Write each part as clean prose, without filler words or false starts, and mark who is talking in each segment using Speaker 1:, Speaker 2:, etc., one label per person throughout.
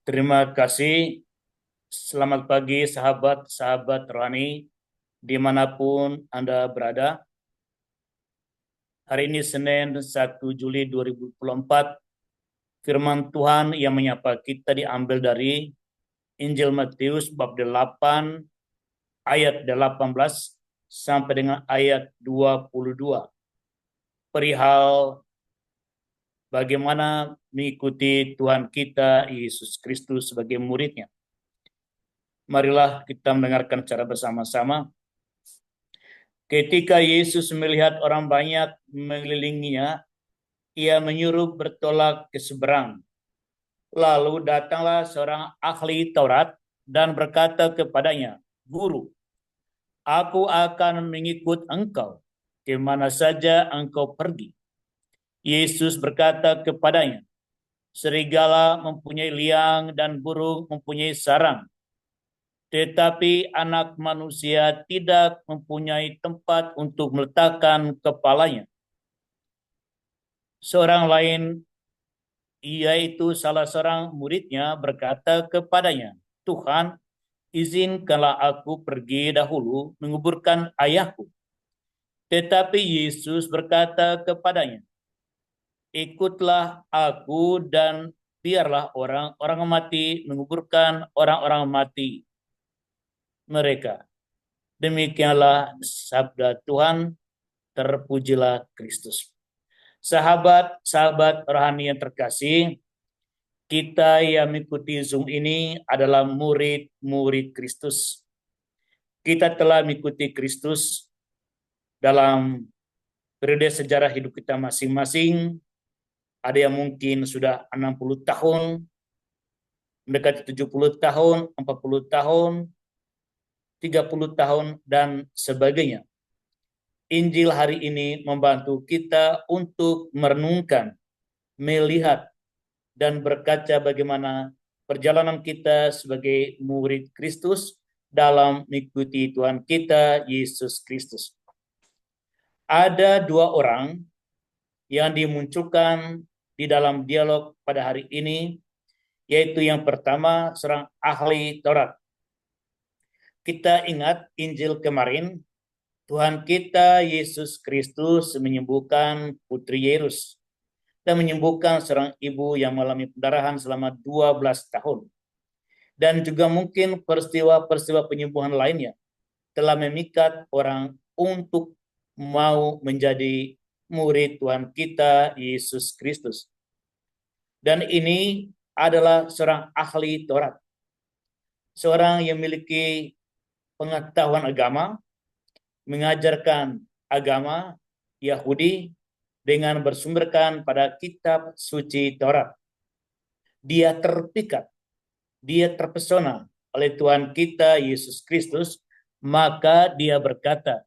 Speaker 1: Terima kasih. Selamat pagi sahabat-sahabat rohani dimanapun Anda berada. Hari ini Senin 1 Juli 2024. Firman Tuhan yang menyapa kita diambil dari Injil Matius bab 8 ayat 18 sampai dengan ayat 22. Perihal bagaimana mengikuti Tuhan kita Yesus Kristus sebagai muridnya. Marilah kita mendengarkan secara bersama-sama. Ketika Yesus melihat orang banyak mengelilinginya, ia menyuruh bertolak ke seberang. Lalu datanglah seorang ahli Taurat dan berkata kepadanya, "Guru, aku akan mengikut engkau kemana saja engkau pergi." Yesus berkata kepadanya, "Serigala mempunyai liang dan burung mempunyai sarang, tetapi anak manusia tidak mempunyai tempat untuk meletakkan kepalanya." Seorang lain, yaitu salah seorang muridnya, berkata kepadanya, "Tuhan, izinkanlah aku pergi dahulu menguburkan ayahku." Tetapi Yesus berkata kepadanya, "Ikutlah aku dan biarlah orang-orang mati menguburkan orang-orang mati mereka." Demikianlah sabda Tuhan, terpujilah Kristus. Sahabat-sahabat rohani yang terkasih, kita yang mengikuti Zoom ini adalah murid-murid Kristus. Kita telah mengikuti Kristus dalam periode sejarah hidup kita masing-masing. Ada yang mungkin sudah 60 tahun, mendekati 70 tahun, 40 tahun, 30 tahun, dan sebagainya. Injil hari ini membantu kita untuk merenungkan, melihat, dan berkaca bagaimana perjalanan kita sebagai murid Kristus dalam mengikuti Tuhan kita Yesus Kristus. Ada dua orang yang dimunculkan di dalam dialog pada hari ini, yaitu yang pertama seorang ahli Taurat. Kita ingat Injil kemarin, Tuhan kita Yesus Kristus menyembuhkan putri Yairus dan menyembuhkan seorang ibu yang mengalami pendarahan selama 12 tahun. Dan juga mungkin peristiwa-peristiwa penyembuhan lainnya telah memikat orang untuk mau menjadi murid Tuhan kita Yesus Kristus. Dan ini adalah seorang ahli Taurat, seorang yang memiliki pengetahuan agama, mengajarkan agama Yahudi dengan bersumberkan pada kitab suci Taurat. Dia terpikat, dia terpesona oleh Tuhan kita Yesus Kristus, maka dia berkata,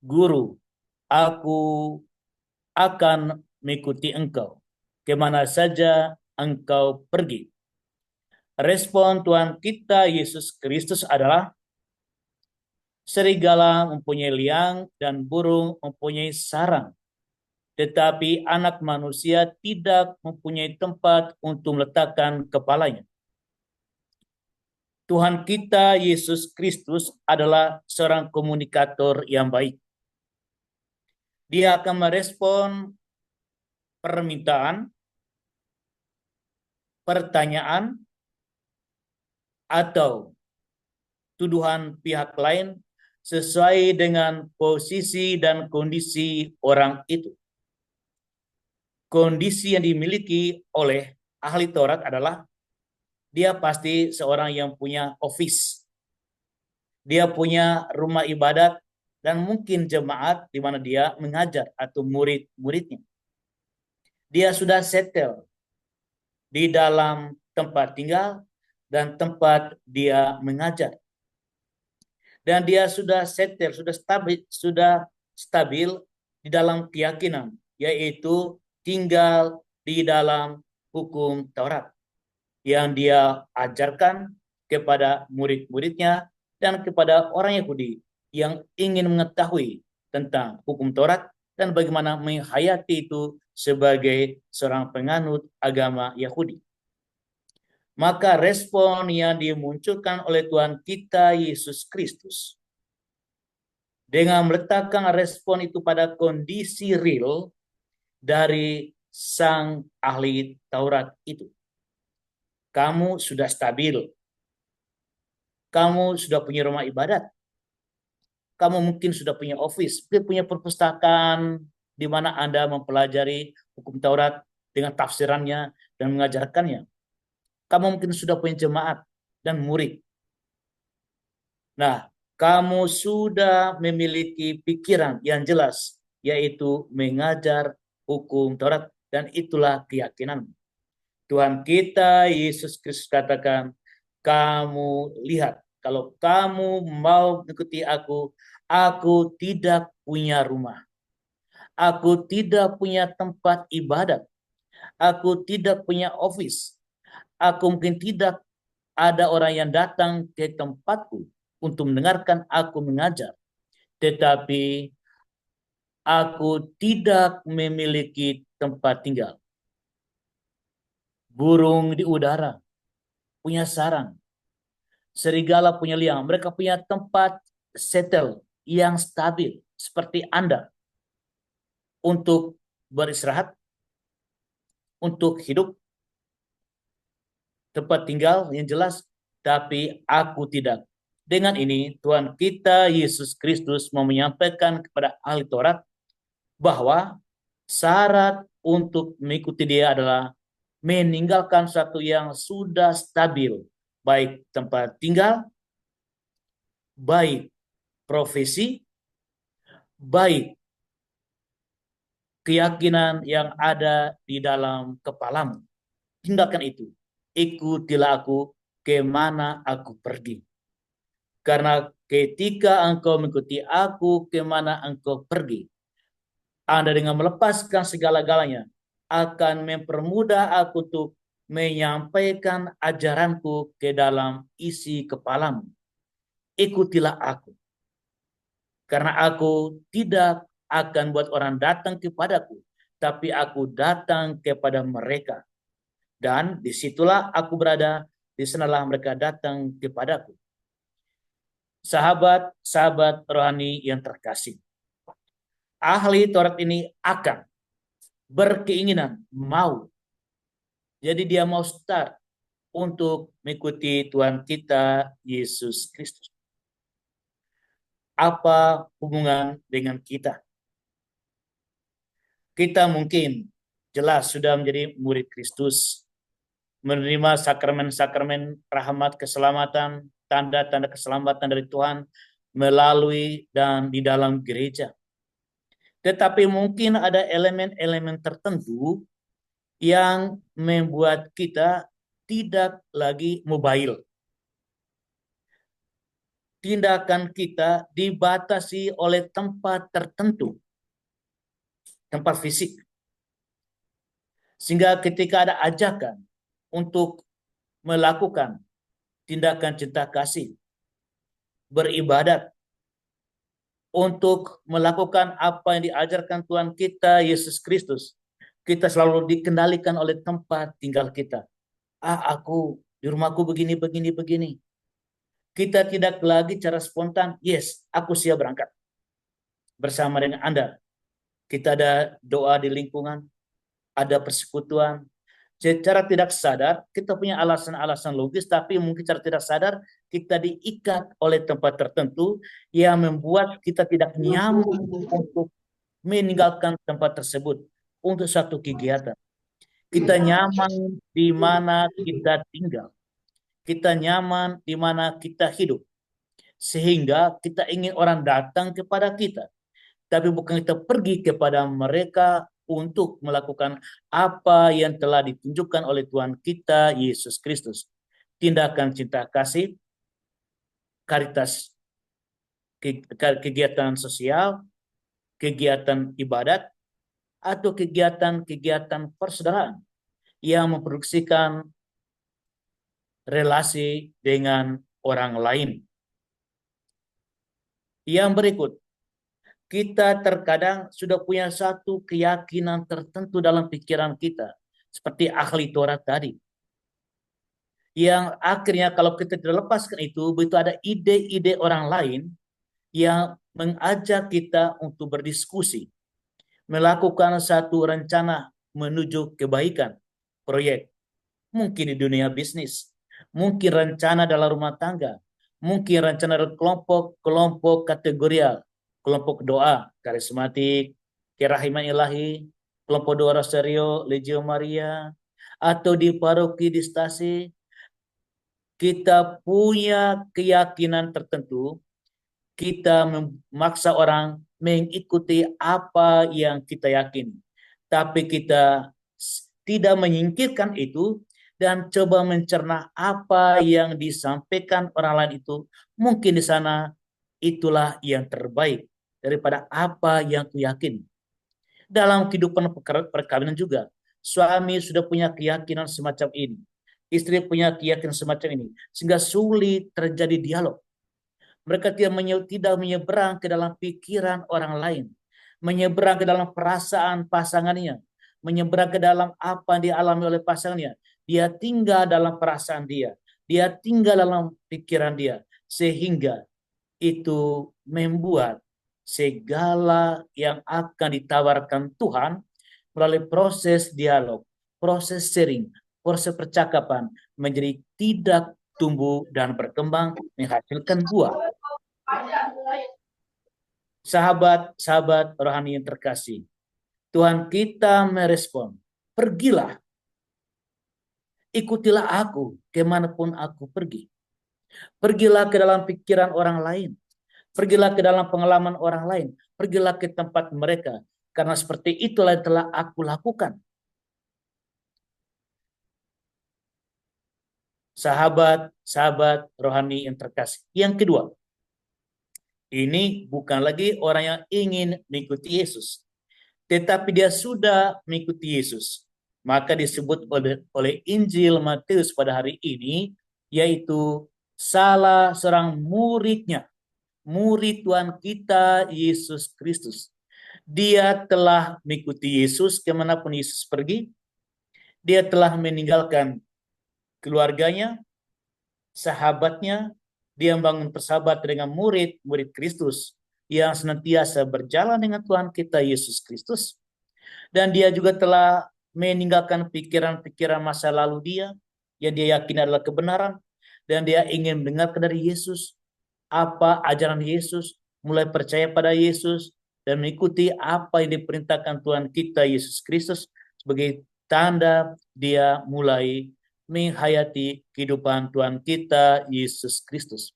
Speaker 1: "Guru, aku akan mengikuti engkau kemana saja engkau pergi." Respon Tuhan kita Yesus Kristus adalah, "Serigala mempunyai liang dan burung mempunyai sarang, tetapi anak manusia tidak mempunyai tempat untuk meletakkan kepalanya." Tuhan kita Yesus Kristus adalah seorang komunikator yang baik. Dia akan merespon permintaan, pertanyaan, atau tuduhan pihak lain sesuai dengan posisi dan kondisi orang itu. Kondisi yang dimiliki oleh ahli Taurat adalah dia pasti seorang yang punya office. Dia punya rumah ibadat dan mungkin jemaat di mana dia mengajar atau murid-muridnya. Dia sudah settle di dalam tempat tinggal dan tempat dia mengajar. Dan dia sudah settle, sudah stabil di dalam keyakinan, yaitu tinggal di dalam hukum Taurat yang dia ajarkan kepada murid-muridnya dan kepada orang Yahudi yang ingin mengetahui tentang hukum Taurat dan bagaimana menghayati itu sebagai seorang penganut agama Yahudi. Maka respon yang dimunculkan oleh Tuhan kita Yesus Kristus dengan meletakkan respon itu pada kondisi real dari sang ahli Taurat itu. Kamu sudah stabil, kamu sudah punya rumah ibadat, kamu mungkin sudah punya office, mungkin punya perpustakaan di mana Anda mempelajari hukum Taurat dengan tafsirannya dan mengajarkannya. Kamu mungkin sudah punya jemaat dan murid. Nah, kamu sudah memiliki pikiran yang jelas, yaitu mengajar hukum Taurat, dan itulah keyakinan. Tuhan kita Yesus Kristus katakan, kamu lihat, kalau kamu mau mengikuti aku tidak punya rumah. Aku tidak punya tempat ibadat. Aku tidak punya office. Aku mungkin tidak ada orang yang datang ke tempatku untuk mendengarkan aku mengajar. Tetapi aku tidak memiliki tempat tinggal. Burung di udara punya sarang. Serigala punya liang. Mereka punya tempat settle yang stabil. Seperti Anda. Untuk beristirahat. Untuk hidup. Tempat tinggal yang jelas. Tapi aku tidak. Dengan ini Tuhan kita Yesus Kristus mau menyampaikan kepada ahli Taurat bahwa syarat untuk mengikuti dia adalah meninggalkan sesuatu yang sudah stabil, baik tempat tinggal, baik profesi, baik keyakinan yang ada di dalam kepalamu. Tinggalkan itu. Ikutilah aku kemana aku pergi. Karena ketika engkau mengikuti aku kemana engkau pergi, Anda dengan melepaskan segala-galanya akan mempermudah aku untuk menyampaikan ajaranku ke dalam isi kepalamu. Ikutilah aku. Karena aku tidak akan buat orang datang kepadaku, tapi aku datang kepada mereka. Dan disitulah aku berada, di sanalah mereka datang kepadaku. Sahabat-sahabat rohani yang terkasih, ahli Taurat ini akan berkeinginan mau. Jadi dia mau start untuk mengikuti Tuhan kita Yesus Kristus. Apa hubungan dengan kita? Kita mungkin jelas sudah menjadi murid Kristus, menerima sakramen-sakramen rahmat keselamatan, tanda-tanda keselamatan dari Tuhan melalui dan di dalam gereja. Tetapi mungkin ada elemen-elemen tertentu yang membuat kita tidak lagi mobile. Tindakan kita dibatasi oleh tempat tertentu, tempat fisik. Sehingga ketika ada ajakan untuk melakukan tindakan cinta kasih, beribadat, untuk melakukan apa yang diajarkan Tuhan kita Yesus Kristus, kita selalu dikendalikan oleh tempat tinggal kita. Aku di rumahku begini, begini, begini. Kita tidak lagi cara spontan, yes, aku siap berangkat bersama dengan Anda. Kita ada doa di lingkungan, ada persekutuan. Secara tidak sadar, kita punya alasan-alasan logis, tapi mungkin secara tidak sadar, kita diikat oleh tempat tertentu yang membuat kita tidak nyaman untuk meninggalkan tempat tersebut untuk satu kegiatan. Kita nyaman di mana kita tinggal. Kita nyaman di mana kita hidup. Sehingga kita ingin orang datang kepada kita. Tapi bukan kita pergi kepada mereka untuk melakukan apa yang telah ditunjukkan oleh Tuhan kita Yesus Kristus. Tindakan cinta kasih, karitas, kegiatan sosial, kegiatan ibadat, atau kegiatan-kegiatan persaudaraan yang memproduksikan relasi dengan orang lain. Yang berikut, kita terkadang sudah punya satu keyakinan tertentu dalam pikiran kita, seperti ahli Taurat tadi. yang akhirnya kalau kita tidak lepaskan itu, begitu ada ide-ide orang lain yang mengajak kita untuk berdiskusi, melakukan satu rencana menuju kebaikan, proyek, mungkin di dunia bisnis, mungkin rencana dalam rumah tangga, mungkin rencana dalam kelompok kategorial, kelompok doa, karismatik, kerahiman ilahi, kelompok doa Rosario, Legio Maria, atau di paroki di stasi, kita punya keyakinan tertentu, kita memaksa orang mengikuti apa yang kita yakini. Tapi kita tidak menyingkirkan itu dan coba mencerna apa yang disampaikan orang lain itu. Mungkin di sana itulah yang terbaik daripada apa yang ku yakin. Dalam kehidupan perkawinan juga, suami sudah punya keyakinan semacam ini. Istri punya keyakinan semacam ini. Sehingga sulit terjadi dialog. Mereka tidak menyeberang ke dalam pikiran orang lain, menyeberang ke dalam perasaan pasangannya, menyeberang ke dalam apa yang dialami oleh pasangannya. Dia tinggal dalam perasaan dia tinggal dalam pikiran dia, sehingga itu membuat segala yang akan ditawarkan Tuhan melalui proses dialog, proses sharing, proses percakapan menjadi tidak tumbuh dan berkembang menghasilkan buah. Sahabat-sahabat rohani yang terkasih, Tuhan kita merespon, pergilah, ikutilah aku kemanapun aku pergi. Pergilah ke dalam pikiran orang lain, pergilah ke dalam pengalaman orang lain, pergilah ke tempat mereka, karena seperti itulah yang telah aku lakukan. Sahabat-sahabat rohani yang terkasih. Yang kedua, ini bukan lagi orang yang ingin mengikuti Yesus, tetapi dia sudah mengikuti Yesus. Maka disebut oleh Injil Matius pada hari ini, yaitu salah seorang muridnya, murid Tuhan kita Yesus Kristus. Dia telah mengikuti Yesus kemanapun Yesus pergi. Dia telah meninggalkan keluarganya, sahabatnya, dia membangun persahabatan dengan murid-murid Kristus yang senantiasa berjalan dengan Tuhan kita Yesus Kristus. Dan dia juga telah meninggalkan pikiran-pikiran masa lalu dia, yang dia yakin adalah kebenaran, dan dia ingin mendengarkan dari Yesus, apa ajaran Yesus, mulai percaya pada Yesus, dan mengikuti apa yang diperintahkan Tuhan kita Yesus Kristus sebagai tanda dia mulai menghayati kehidupan Tuhan kita Yesus Kristus.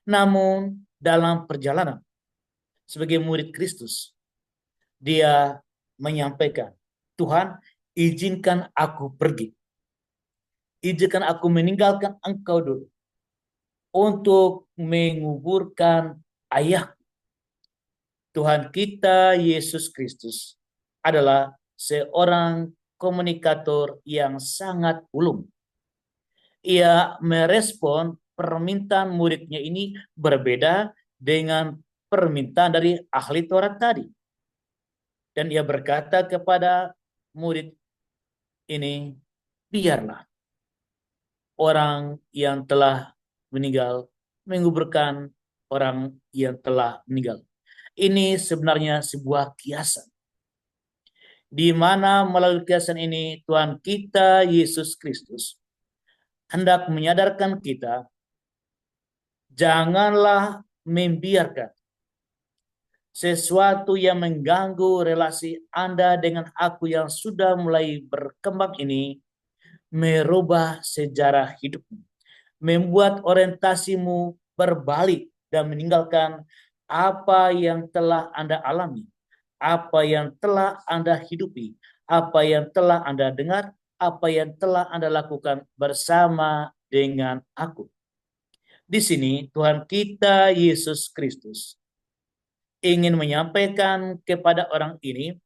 Speaker 1: Namun dalam perjalanan sebagai murid Kristus, dia menyampaikan, Tuhan, izinkan aku pergi. Izinkan aku meninggalkan Engkau dulu untuk menguburkan ayah. Tuhan kita Yesus Kristus adalah seorang komunikator yang sangat ulung. Ia merespon permintaan muridnya ini berbeda dengan permintaan dari ahli Taurat tadi. Dan ia berkata kepada murid ini, biarlah orang yang telah meninggal menguburkan orang yang telah meninggal. Ini sebenarnya sebuah kiasan, di mana melalui kiasan ini Tuhan kita Yesus Kristus hendak menyadarkan kita, janganlah membiarkan sesuatu yang mengganggu relasi Anda dengan aku yang sudah mulai berkembang ini merubah sejarah hidupmu, membuat orientasimu berbalik dan meninggalkan apa yang telah Anda alami, apa yang telah Anda hidupi, apa yang telah Anda dengar, apa yang telah Anda lakukan bersama dengan aku. Di sini Tuhan kita Yesus Kristus ingin menyampaikan kepada orang ini,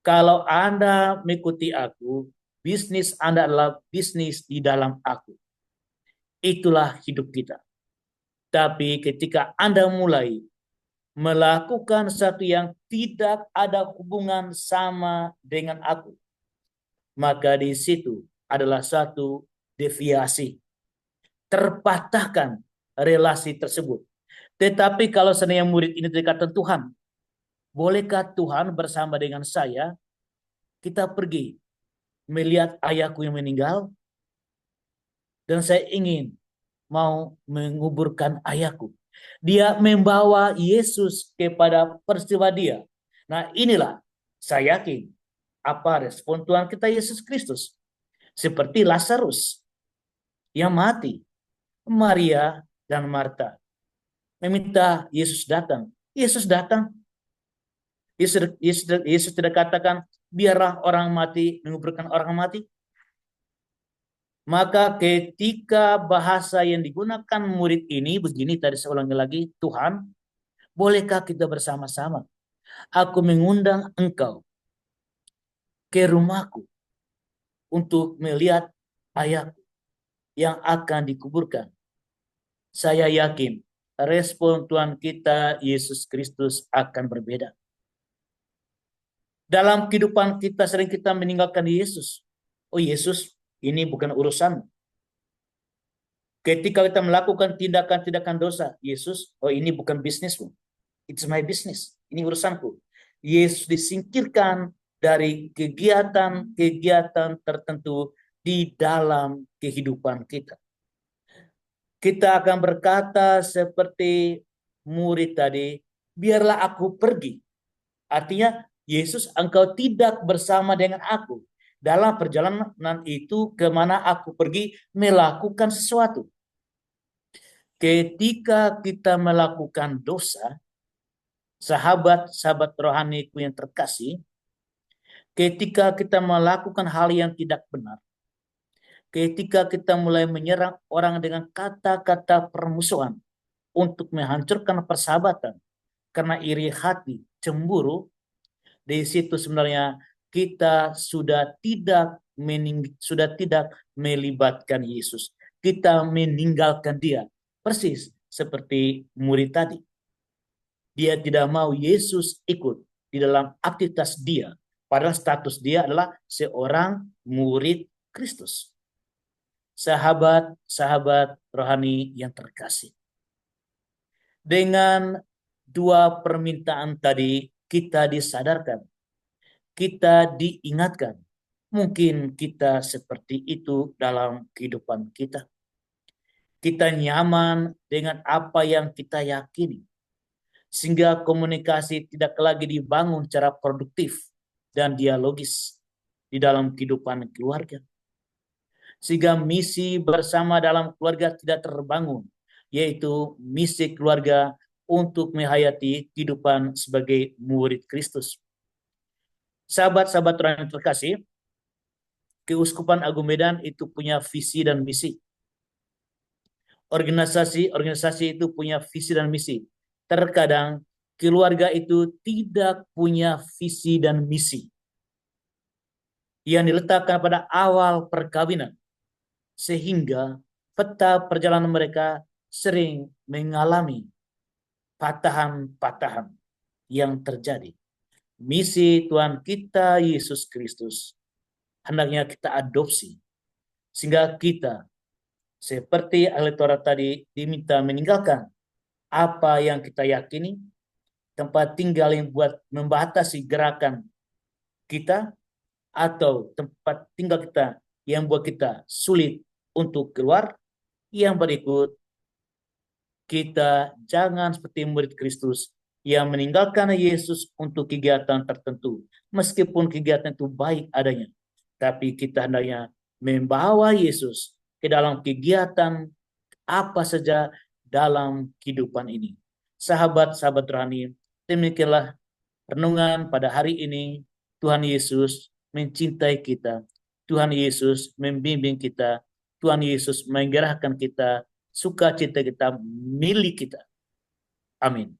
Speaker 1: kalau Anda mengikuti aku, bisnis Anda adalah bisnis di dalam aku. Itulah hidup kita. Tapi ketika Anda mulai melakukan sesuatu yang tidak ada hubungan sama dengan aku, maka di situ adalah satu deviasi, terpatahkan relasi tersebut. Tetapi kalau seandainya murid ini dikatakan Tuhan, bolehkah Tuhan bersama dengan saya kita pergi melihat ayahku yang meninggal dan saya ingin mau menguburkan ayahku. Dia membawa Yesus kepada peristiwa dia. Nah, inilah saya yakin apa respon Tuhan kita Yesus Kristus. Seperti Lazarus yang mati, Maria dan Marta meminta Yesus datang. Yesus datang. Yesus tidak katakan biarlah orang mati menguburkan orang mati. Maka ketika bahasa yang digunakan murid ini begini, tadi saya ulangi lagi, Tuhan, bolehkah kita bersama-sama? Aku mengundang engkau ke rumahku untuk melihat ayahku yang akan dikuburkan. Saya yakin respon Tuhan kita Yesus Kristus akan berbeda. Dalam kehidupan kita sering kita meninggalkan Yesus. Oh Yesus, ini bukan urusan. Ketika kita melakukan tindakan-tindakan dosa, Yesus, oh ini bukan bisnismu. It's my business. Ini urusanku. Yesus disingkirkan dari kegiatan-kegiatan tertentu di dalam kehidupan kita. Kita akan berkata seperti murid tadi, biarlah aku pergi. Artinya, Yesus, engkau tidak bersama dengan aku. Dalam perjalanan itu kemana aku pergi melakukan sesuatu. Ketika kita melakukan dosa, sahabat-sahabat rohaniku yang terkasih, ketika kita melakukan hal yang tidak benar, ketika kita mulai menyerang orang dengan kata-kata permusuhan untuk menghancurkan persahabatan karena iri hati, cemburu, di situ sebenarnya kita sudah tidak melibatkan Yesus. Kita meninggalkan dia. Persis seperti murid tadi. Dia tidak mau Yesus ikut di dalam aktivitas dia. Padahal status dia adalah seorang murid Kristus. Sahabat-sahabat rohani yang terkasih. Dengan dua permintaan tadi kita disadarkan. Kita diingatkan. Mungkin kita seperti itu dalam kehidupan kita. Kita nyaman dengan apa yang kita yakini. Sehingga komunikasi tidak lagi dibangun secara produktif dan dialogis di dalam kehidupan keluarga. Sehingga misi bersama dalam keluarga tidak terbangun, yaitu misi keluarga untuk menghayati kehidupan sebagai murid Kristus. Sahabat-sahabat Tuhan yang terkasih, Keuskupan Agung Medan itu punya visi dan misi. Organisasi itu punya visi dan misi. Terkadang keluarga itu tidak punya visi dan misi yang diletakkan pada awal perkawinan, sehingga peta perjalanan mereka sering mengalami patahan-patahan yang terjadi. Misi Tuhan kita Yesus Kristus hendaknya kita adopsi, sehingga kita seperti ahli Taurat tadi diminta meninggalkan apa yang kita yakini, tempat tinggal yang buat membatasi gerakan kita, atau tempat tinggal kita yang buat kita sulit untuk keluar. Yang berikut, kita jangan seperti murid Kristus yang meninggalkan Yesus untuk kegiatan tertentu. Meskipun kegiatan itu baik adanya, tapi kita hendaknya membawa Yesus ke dalam kegiatan apa saja dalam kehidupan ini. Sahabat-sahabat rohani, demikianlah renungan pada hari ini. Tuhan Yesus mencintai kita. Tuhan Yesus membimbing kita. Tuhan Yesus menggerakkan kita. Sukacita kita milik kita. Amin.